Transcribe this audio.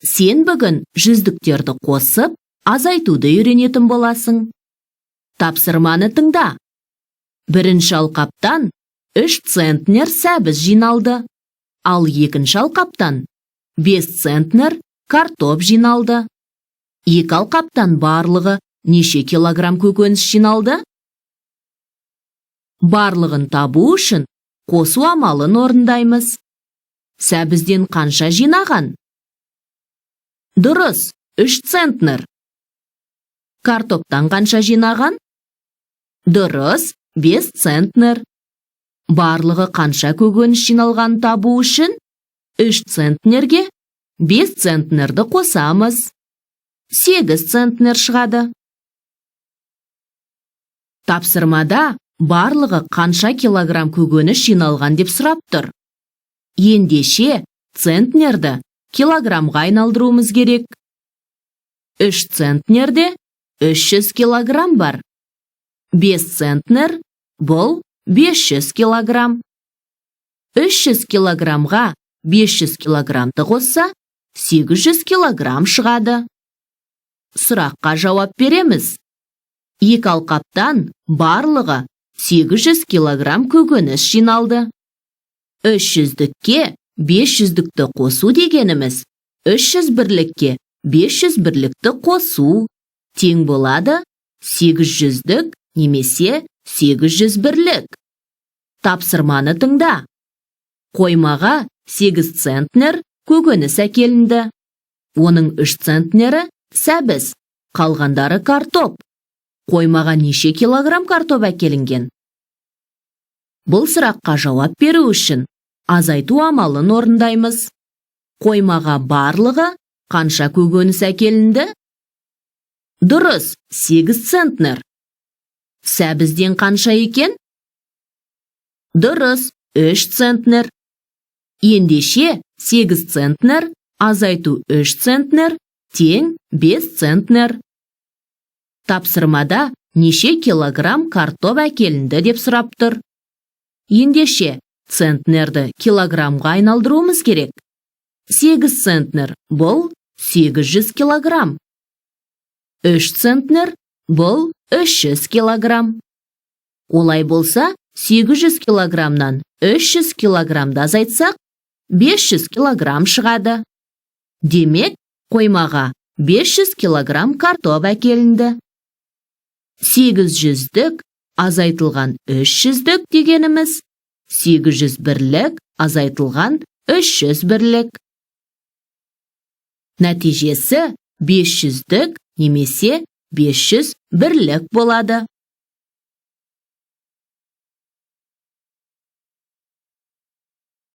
Сен бүгін жүздіктерді қосып, азайтуды үйренетін боласың. Тапсырманы тыңда. Бірінші алқаптан 3 центнер сәбіз жиналды, ал екінші алқаптан 5 центнер картоп жиналды. Екі алқаптан барлығы неше килограмм көкөніс жиналды? Барлығын табу үшін қосу амалын орындаймыз. Сәбізден қанша жинаған? Дұрыс, 3 центнер. Картоптан қанша жинаған? Дұрыс, 5 центнер. Барлығы қанша көкөніс жиналған табу үшін 3 центнерге 5 центнерді қосамыз. 8 центнер шығады. Тапсырмада барлығы қанша килограмм көкөніс жиналған деп сұрап тұр. Ендеше центнерді килограммға айналдыруымыз керек. 3 центнерде 300 килограмм бар. 5 центнер бұл 500 килограмм. 300 килограммға 500 килограммды қосса, 800 килограмм шығады. Сұраққа жауап береміз. Екі алқаптан барлығы 800 килограмм көкөніс жиналды. 300-дікке 500-дікті қосу дегеніміз 300 бірлікке 500 бірлікті қосу тең болады 800-дік немесе 800 бірлік. Тапсырманы тыңда. Қоймаға 8 центнер көкөніс әкелінді. Оның 3 центнері сәбіз, қалғандары картоп. Қоймаға неше килограмм картоп әкелінген? Бұл сұраққа жауап беру үшін азайту амалын орындаймыз. Қоймаға барлығы қанша көкөніс әкелінді? Дұрыс, 8 центнер. Сәбізден қанша екен? Дұрыс, 3 центнер. Ендеше 8 центнер азайту 3 центнер тең 5 центнер. Тапсырмада неше килограмм картоп әкелінді деп сұрап тұр. Ендеше центнерді килограммға айналдыруымыз керек. 8 центнер бұл 800 килограмм. 3 центнер бұл 300 килограмм. Олай болса, 800 килограммнан 300 килограммды азайтсақ, 500 килограмм шығады. Демек, қоймаға 500 килограмм картоп әкелінді. 800-дік азайтылған 300-дік дегеніміз 800 бірлік азайтылған 300 бірлік. Нәтижесі 500-дік немесе 500 бірлік болады.